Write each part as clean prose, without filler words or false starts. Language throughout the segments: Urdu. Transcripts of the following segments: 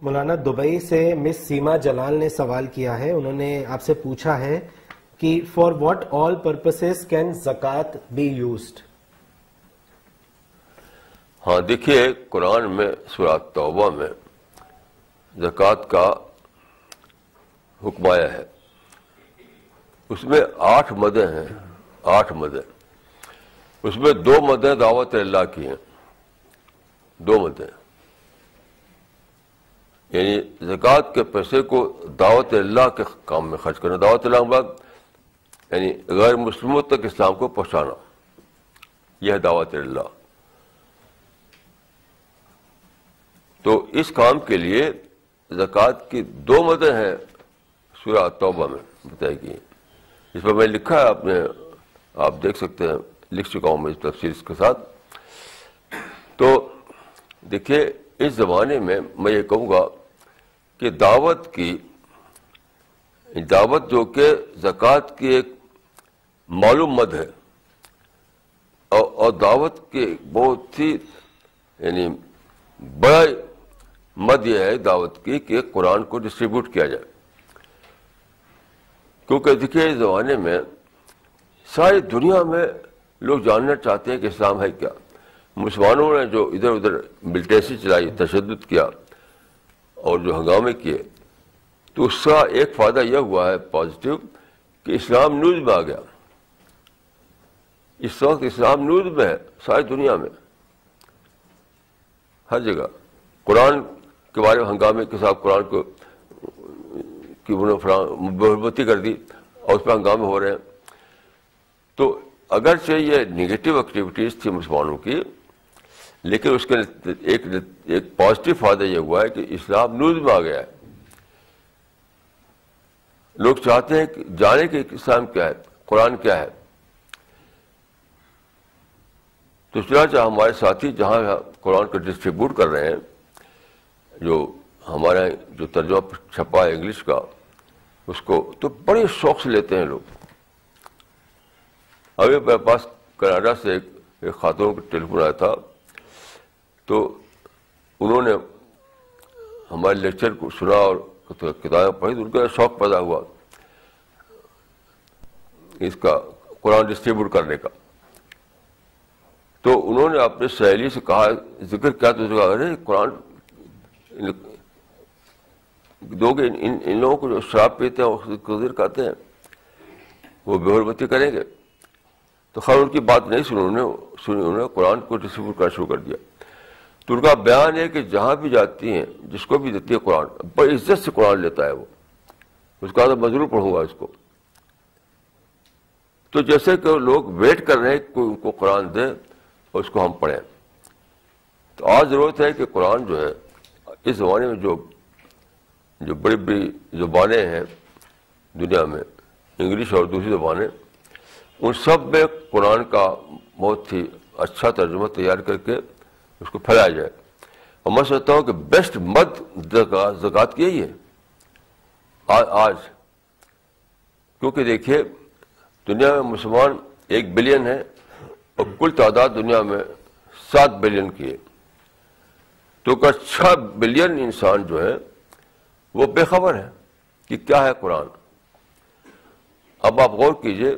مولانا دبئی سے مس سیما جلال نے سوال کیا ہے. انہوں نے آپ سے پوچھا ہے کہ for what all purposes can زکوٰۃ بی یوزڈ؟ ہاں دیکھیے، قرآن میں سورہ توبہ میں زکوٰۃ کا حکم آیا ہے. اس میں 8 مدیں ہیں، 8 مدیں. اس میں 2 مدیں دعوت اللہ کی ہیں، 2 مدیں. یعنی زکوٰۃ کے پیسے کو دعوت اللہ کے کام میں خرچ کرنا. دعوت اللہ کے بعد یعنی غیر مسلموں تک اسلام کو پہنچانا، یہ ہے دعوت اللہ. تو اس کام کے لیے زکوٰۃ کی 2 مدیں ہیں سورہ توبہ میں بتائی گئی. اس پر میں لکھا ہے، آپ دیکھ سکتے ہیں، لکھ چکا ہوں میں اس تفصیل کے ساتھ. تو دیکھیے، اس زمانے میں میں یہ کہوں گا کہ دعوت جو کہ زکوٰۃ کی ایک معلوم مد ہے، اور دعوت کی بہت ہی یعنی بڑا مد یہ ہے دعوت کی کہ قرآن کو ڈسٹریبیوٹ کیا جائے. کیونکہ دیکھیے، اس زمانے میں ساری دنیا میں لوگ جاننا چاہتے ہیں کہ اسلام ہے کیا. مسلمانوں نے جو ادھر ادھر ملٹنسی چلائی، تشدد کیا اور جو ہنگامے کیے، تو اس کا ایک فائدہ یہ ہوا ہے پازیٹو کہ اسلام نیوز میں آ گیا. اس وقت اسلام نیوز میں ہے ساری دنیا میں، ہر جگہ. قرآن کے بارے میں ہنگامے کے ساتھ قرآن کو کی بربتی کر دی اور اس پہ ہنگامے ہو رہے ہیں. تو اگرچہ یہ نگیٹو ایکٹیویٹیز تھی مسلمانوں کی، لیکن اس کا ایک پازیٹو فائدہ یہ ہوا ہے کہ اسلام نیوز میں آ گیا ہے. لوگ چاہتے ہیں کہ جانے کہ اسلام کیا ہے، قرآن کیا ہے. تو چنانچہ ہمارے ساتھی جہاں قرآن کو ڈسٹریبیوٹ کر رہے ہیں، جو ہمارے جو ترجمہ چھپا ہے انگلش کا، اس کو تو بڑے شوق سے لیتے ہیں لوگ. ابھی میرے پاس کینیڈا سے ایک خاتون کا ٹیلیفون آیا تھا، تو انہوں نے ہمارے لیکچر کو سنا اور کتابیں پڑھی، تو ان کا شوق پیدا ہوا اس کا قرآن ڈسٹریبیوٹ کرنے کا. تو انہوں نے اپنے سہیلی سے کہا، ذکر کیا، تو کہا ارے قرآن دو گے ان لوگوں کو جو شراب پیتے ہیں اور ذکر کرتے ہیں، وہ بے حرمتی کریں گے. تو خیر ان کی بات نہیں سنی، انہوں نے قرآن کو ڈسٹریبیوٹ کرنا شروع کر دیا. تو ان کا بیان ہے کہ جہاں بھی جاتی ہیں، جس کو بھی دیتی ہے قرآن، بڑی عزت سے قرآن لیتا ہے وہ. اس کا تو میں ضرور پڑھوں گا اس کو. تو جیسے کہ لوگ ویٹ کر رہے ہیں کہ کوئی ان کو قرآن دے اور اس کو ہم پڑھیں. تو آج ضرورت ہے کہ قرآن جو ہے اس زمانے میں جو بڑی بڑی زبانیں ہیں دنیا میں، انگلش اور دوسری زبانیں، ان سب میں قرآن کا بہت ہی اچھا ترجمہ تیار کر کے اس کو پھیلایا جائے. اور میں سمجھتا ہوں کہ بیسٹ مد زکوٰۃ کی یہی ہے آج. کیونکہ دیکھیے، دنیا میں مسلمان 1 بلین ہے اور کل تعداد دنیا میں 7 بلین کی ہے. تو 6 بلین انسان جو ہے وہ بے خبر ہے کہ کیا ہے قرآن. اب آپ غور کیجئے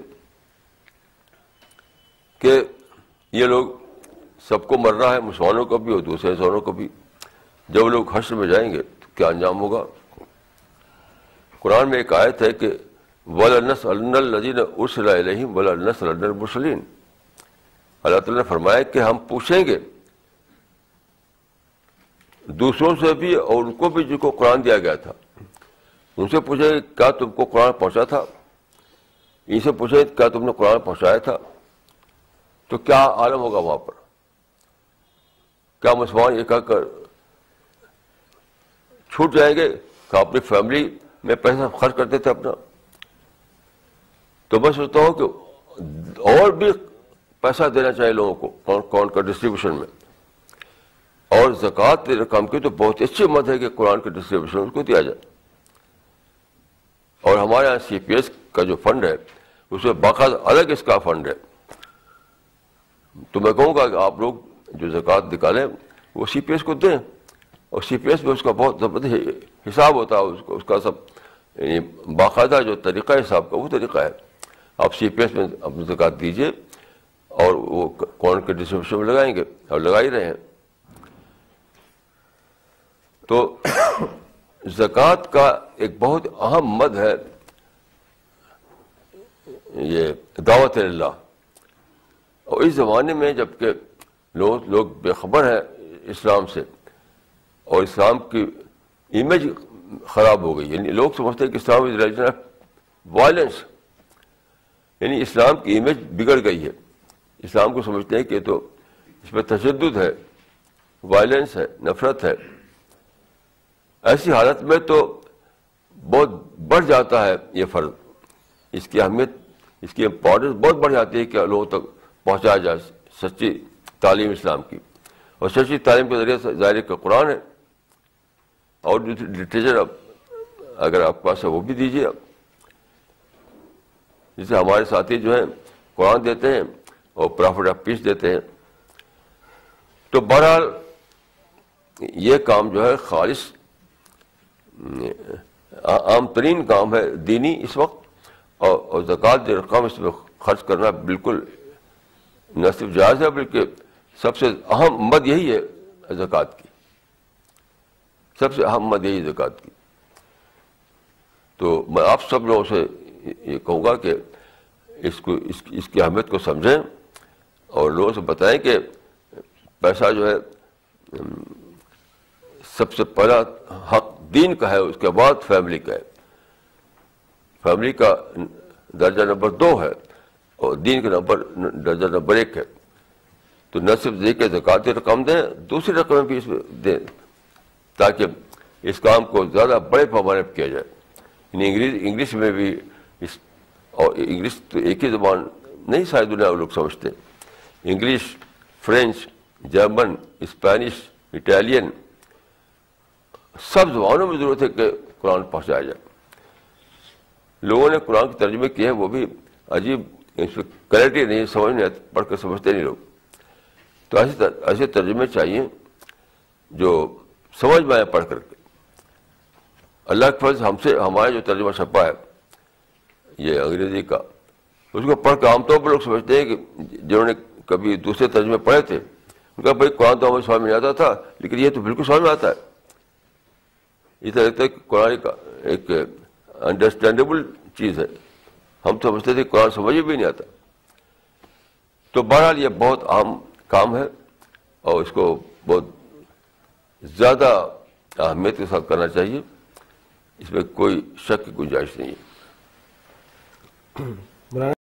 کہ یہ لوگ سب کو مرنا ہے، مسلمانوں کو بھی اور دوسرے انسانوں کو بھی. جب لوگ حشر میں جائیں گے تو کیا انجام ہوگا؟ قرآن میں ایک آیت ہے کہ وَلَنَسْأَلَنَّ الَّذِينَ أُرْسِلَ إِلَيْهِمْ وَلَنَسْأَلَنَّ الْمُرْسَلِينَ. اللہ تعالیٰ نے فرمایا کہ ہم پوچھیں گے دوسروں سے بھی اور ان کو بھی جن کو قرآن دیا گیا تھا. ان سے پوچھیں گے کیا تم کو قرآن پہنچا تھا، ان سے پوچھیں کیا تم نے قرآن پہنچایا تھا. تو کیا عالم ہوگا وہاں پر؟ کیا مسلمان یہ کہہ کر چھوٹ جائیں گے کہ اپنی فیملی میں پیسہ خرچ کرتے تھے اپنا؟ تو میں سوچتا ہوں کہ اور بھی پیسہ دینا چاہیے لوگوں کو قرآن کا ڈسٹریبیوشن میں. اور زکوٰۃ رقم کی تو بہت اچھی مد ہے کہ قرآن کے ڈسٹریبیوشن اس کو دیا جائے. اور ہمارے یہاں CPS کا جو فنڈ ہے اس میں باقاعدہ الگ اس کا فنڈ ہے. تو میں کہوں گا کہ آپ لوگ جو زکوٰۃ نکالیں وہ CPS کو دیں. اور سی پی ایس میں اس کا بہت زبردست حساب ہوتا ہے، اس کا سب یعنی باقاعدہ جو طریقہ حساب کا وہ طریقہ ہے. آپ سی پی ایس میں اپنی زکوٰۃ دیجیے اور وہ قرآن کے ڈسٹریبیوشن میں لگائیں گے اور لگا ہی رہے ہیں. تو زکوٰۃ کا ایک بہت اہم مد ہے یہ دعوت اللہ. اور اس زمانے میں جبکہ لوگ بے خبر ہیں اسلام سے اور اسلام کی امیج خراب ہو گئی، یعنی لوگ سمجھتے ہیں کہ اسلام از ریلیجن آف وائلنس، یعنی اسلام کی امیج بگڑ گئی ہے. اسلام کو سمجھتے ہیں کہ تو اس میں تشدد ہے، وائلنس ہے، نفرت ہے. ایسی حالت میں تو بہت بڑھ جاتا ہے یہ فرض، اس کی اہمیت، اس کی امپورٹنس بہت بڑھ جاتی ہے کہ لوگوں تک پہنچایا جائے سچی تعلیم اسلام کی. اور سچی تعلیم کے ذریعے ظاہر کا قرآن ہے اور لٹریچر اگر آپ کے پاس ہے وہ بھی دیجیے. جسے ہمارے ساتھی جو ہیں قرآن دیتے ہیں اور پرافٹ آف پیس دیتے ہیں. تو بہرحال یہ کام جو ہے خالص عام ترین کام ہے دینی اس وقت، اور زکوٰۃ جو رقم اس میں خرچ کرنا بالکل نہ صرف جائز ہے بلکہ سب سے اہم مد یہی ہے زکوٰۃ کی، سب سے اہم مد یہی زکوٰۃ کی. تو میں آپ سب لوگوں سے یہ کہوں گا کہ اس کی اہمیت کو سمجھیں اور لوگوں سے بتائیں کہ پیسہ جو ہے سب سے پہلا حق دین کا ہے، اس کے بعد فیملی کا ہے. فیملی کا درجہ نمبر 2 ہے اور دین کا درجہ نمبر 1 ہے. تو نہ صرف دے کے زکوٰۃ رقم دیں، دوسری رقم بھی اس میں دیں تاکہ اس کام کو زیادہ بڑے پیمانے پر کیا جائے. انگلش میں بھی اور انگلش تو ایک ہی زبان نہیں، ساری دنیا لوگ سمجھتے. English, French, German, Spanish, Italian, سب زبانوں میں ضرورت ہے کہ قرآن پہنچایا جائے. لوگوں نے قرآن کے ترجمے کیے ہیں وہ بھی عجیب، اس میں کلیئرٹی نہیں، سمجھ نہیں آتی، پڑھ کر سمجھتے نہیں لوگ. تو ایسے ترجمے چاہیے جو سمجھ میں آئے پڑھ کر کے. اللہ کے فضل ہم سے ہمارا جو ترجمہ چھپا ہے یہ انگریزی کا، اس کو پڑھ کے عام طور پر لوگ سمجھتے ہیں کہ جنہوں نے کبھی دوسرے ترجمے پڑھے تھے ان کا بھائی قرآن تو ہمیں سمجھ میں آتا تھا لیکن یہ تو بالکل سمجھ میں آتا ہے. اس طرح لگتا ہے کہ قرآن کا ایک انڈرسٹینڈیبل چیز ہے، ہم سمجھتے تھے قرآن سمجھ بھی نہیں آتا. تو بہرحال یہ بہت اہم کام ہے اور اس کو بہت زیادہ اہمیت کے ساتھ کرنا چاہیے، اس میں کوئی شک کی گنجائش نہیں ہے.